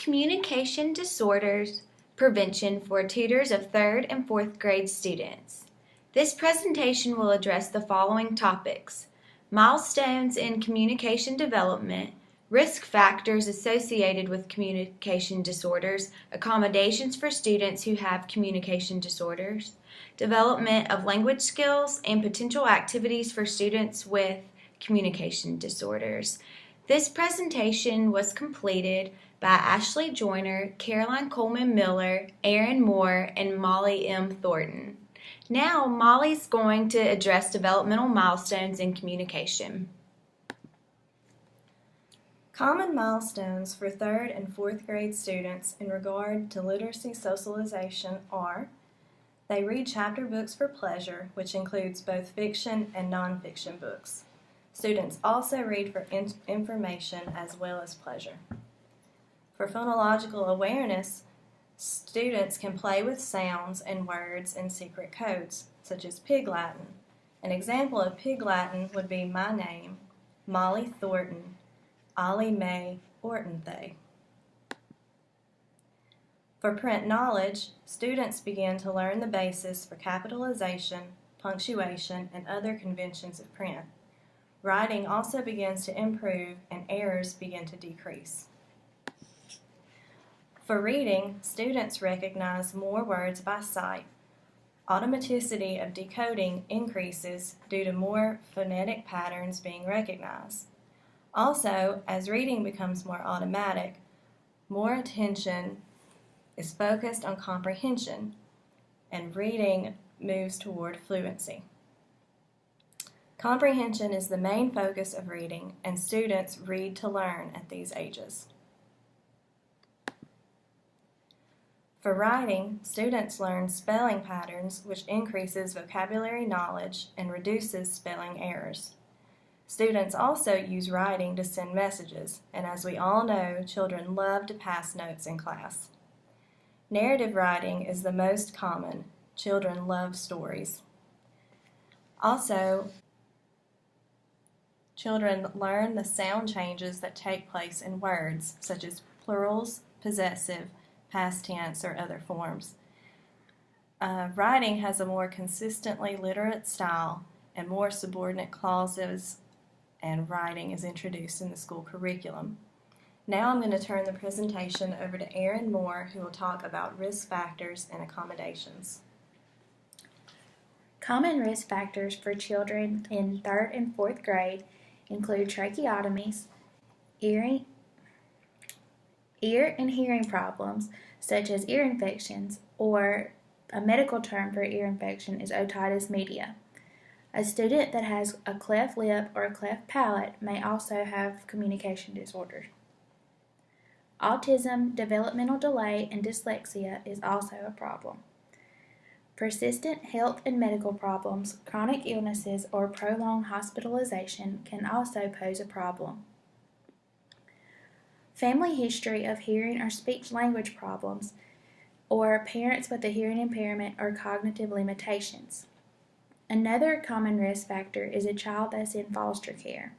Communication Disorders Prevention for Tutors of 3rd and 4th grade students. This presentation will address the following topics: milestones in communication development, risk factors associated with communication disorders, accommodations for students who have communication disorders, development of language skills, and potential activities for students with communication disorders. This presentation was completed by Ashley Joyner, Caroline Coleman Miller, Aaron Moore, and Molly M. Thornton. Now, Molly's going to address developmental milestones in communication. Common milestones for 3rd and 4th grade students in regard to literacy socialization are: they read chapter books for pleasure, which includes both fiction and nonfiction books. Students also read for information as well as pleasure. For phonological awareness, students can play with sounds and words and secret codes, such as Pig Latin. An example of Pig Latin would be my name, Molly Thornton, Ollie Mae Ortenthay. For print knowledge, students begin to learn the basis for capitalization, punctuation, and other conventions of print. Writing also begins to improve and errors begin to decrease. For reading, students recognize more words by sight. Automaticity of decoding increases due to more phonetic patterns being recognized. Also, as reading becomes more automatic, more attention is focused on comprehension, and reading moves toward fluency. Comprehension is the main focus of reading, and students read to learn at these ages. For writing, students learn spelling patterns, which increases vocabulary knowledge and reduces spelling errors. Students also use writing to send messages, and as we all know, children love to pass notes in class. Narrative writing is the most common. Children love stories. Also, children learn the sound changes that take place in words, such as plurals, possessive, past tense, or other forms. Writing has a more consistently literate style, and more subordinate clauses and writing is introduced in the school curriculum. Now I'm going to turn the presentation over to Aaron Moore, who will talk about risk factors and accommodations. Common risk factors for children in 3rd and 4th grade include tracheotomies, ear and hearing problems such as ear infections, or a medical term for ear infection is otitis media. A student that has a cleft lip or a cleft palate may also have communication disorders. Autism, developmental delay, and dyslexia is also a problem. Persistent health and medical problems, chronic illnesses, or prolonged hospitalization can also pose a problem. Family history of hearing or speech language problems, or parents with a hearing impairment or cognitive limitations. Another common risk factor is a child that's in foster care.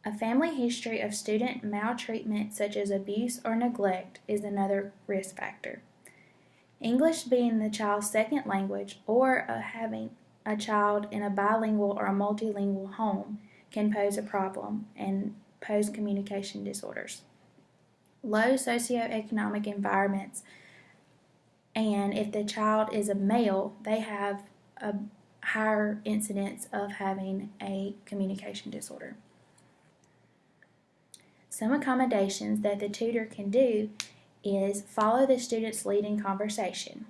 A family history of student maltreatment, such as abuse or neglect, is another risk factor. English being the child's second language, or having a child in a bilingual or a multilingual home, can pose a problem and pose communication disorders. Low socioeconomic environments, and if the child is a male, they have a higher incidence of having a communication disorder. Some accommodations that the tutor can do is follow the student's lead in conversation.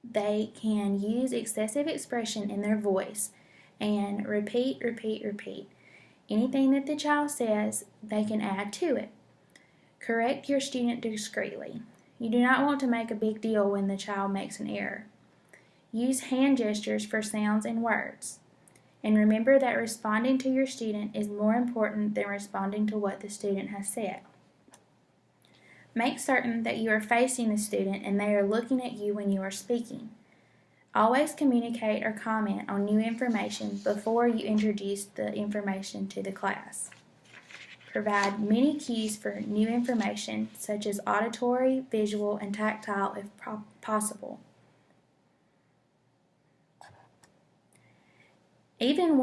They can use excessive expression in their voice and repeat. Anything that the child says, they can add to it. Correct your student discreetly. You do not want to make a big deal when the child makes an error. Use hand gestures for sounds and words. And remember that responding to your student is more important than responding to what the student has said. Make certain that you are facing the student and they are looking at you when you are speaking. Always communicate or comment on new information before you introduce the information to the class. Provide many cues for new information, such as auditory, visual, and tactile if possible. Even if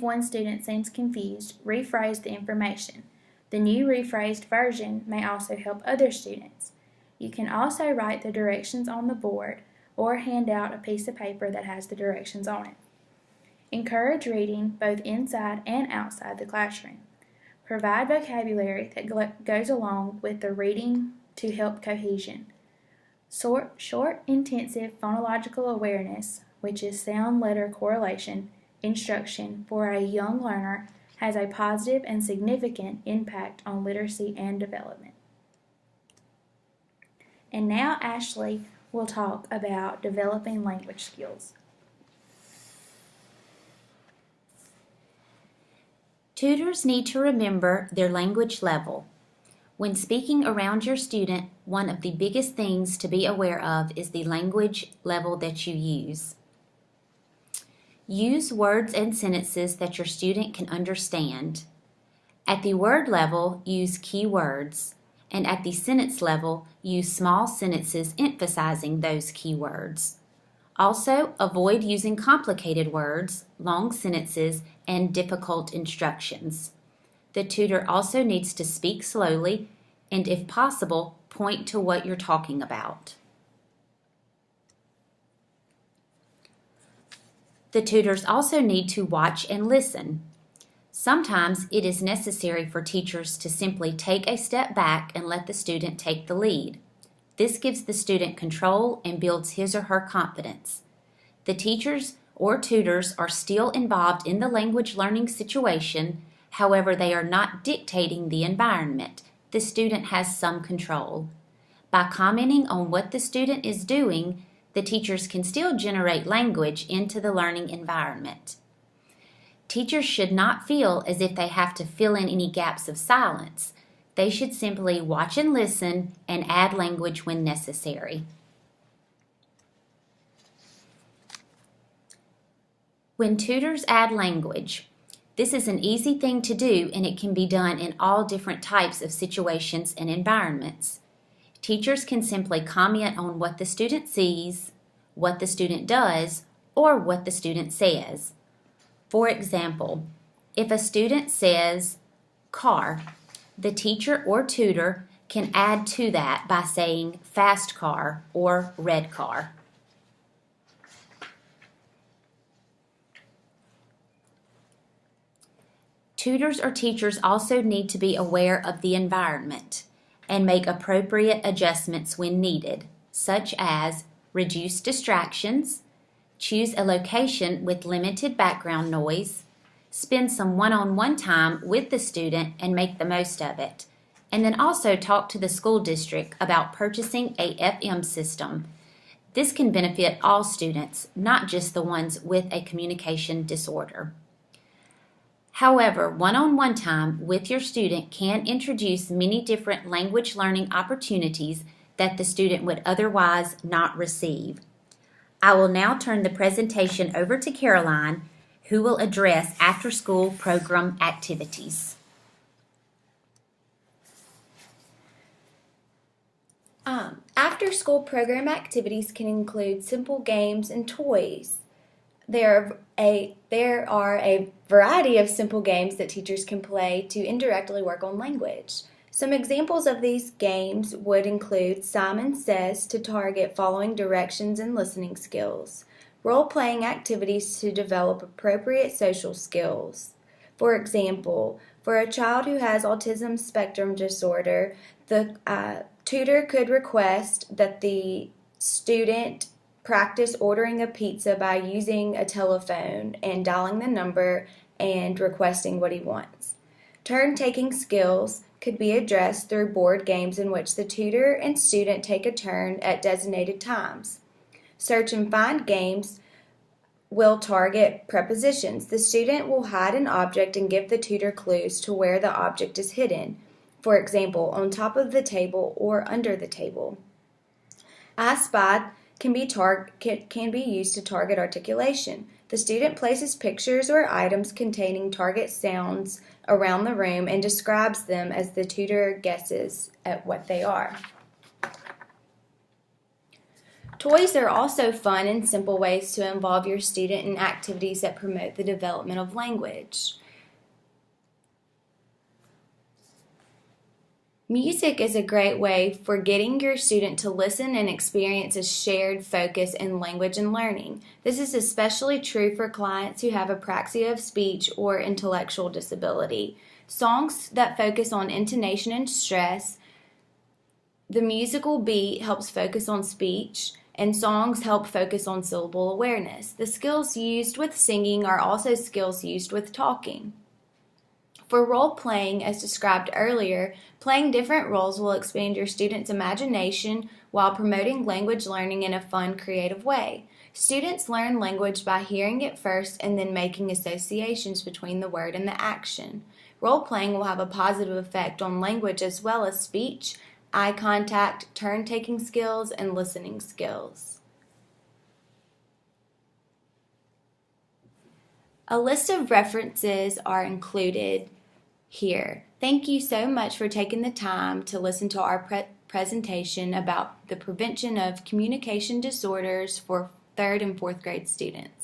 one student seems confused, rephrase the information. The new rephrased version may also help other students. You can also write the directions on the board or hand out a piece of paper that has the directions on it. Encourage reading both inside and outside the classroom. Provide vocabulary that goes along with the reading to help cohesion. Short, intensive phonological awareness, which is sound-letter correlation, instruction for a young learner has a positive and significant impact on literacy and development. And now Ashley will talk about developing language skills. Tutors need to remember their language level. When speaking around your student, one of the biggest things to be aware of is the language level that you use. Use words and sentences that your student can understand. At the word level, use key words, and at the sentence level, use small sentences emphasizing those key words. Also, avoid using complicated words, long sentences, and difficult instructions. The tutor also needs to speak slowly and, if possible, point to what you're talking about. The tutors also need to watch and listen. Sometimes it is necessary for teachers to simply take a step back and let the student take the lead. This gives the student control and builds his or her confidence. The teachers or tutors are still involved in the language learning situation, however, they are not dictating the environment. The student has some control. By commenting on what the student is doing, the teachers can still generate language into the learning environment. Teachers should not feel as if they have to fill in any gaps of silence. They should simply watch and listen and add language when necessary. When tutors add language, this is an easy thing to do, and it can be done in all different types of situations and environments. Teachers can simply comment on what the student sees, what the student does, or what the student says. For example, if a student says car, the teacher or tutor can add to that by saying fast car or red car. Tutors or teachers also need to be aware of the environment and make appropriate adjustments when needed, such as reduce distractions, choose a location with limited background noise, spend some one-on-one time with the student and make the most of it, and then also talk to the school district about purchasing a FM system. This can benefit all students, not just the ones with a communication disorder. However, one-on-one time with your student can introduce many different language learning opportunities that the student would otherwise not receive. I will now turn the presentation over to Caroline, who will address after-school program activities. After-school program activities can include simple games and toys. There are a variety of simple games that teachers can play to indirectly work on language. Some examples of these games would include Simon Says to target following directions and listening skills, role-playing activities to develop appropriate social skills. For example, for a child who has autism spectrum disorder, the tutor could request that the student practice ordering a pizza by using a telephone and dialing the number and requesting what he wants. Turn-taking skills could be addressed through board games in which the tutor and student take a turn at designated times. Search and find games will target prepositions. The student will hide an object and give the tutor clues to where the object is hidden. For example, on top of the table or under the table. I Spy can be used to target articulation. The student places pictures or items containing target sounds around the room and describes them as the tutor guesses at what they are. Toys are also fun and simple ways to involve your student in activities that promote the development of language. Music is a great way for getting your student to listen and experience a shared focus in language and learning. This is especially true for clients who have apraxia of speech or intellectual disability. Songs that focus on intonation and stress, the musical beat helps focus on speech, and songs help focus on syllable awareness. The skills used with singing are also skills used with talking. For role playing, as described earlier, playing different roles will expand your students' imagination while promoting language learning in a fun, creative way. Students learn language by hearing it first and then making associations between the word and the action. Role playing will have a positive effect on language as well as speech, eye contact, turn-taking skills, and listening skills. A list of references are included here. Thank you so much for taking the time to listen to our presentation about the prevention of communication disorders for 3rd and 4th grade students.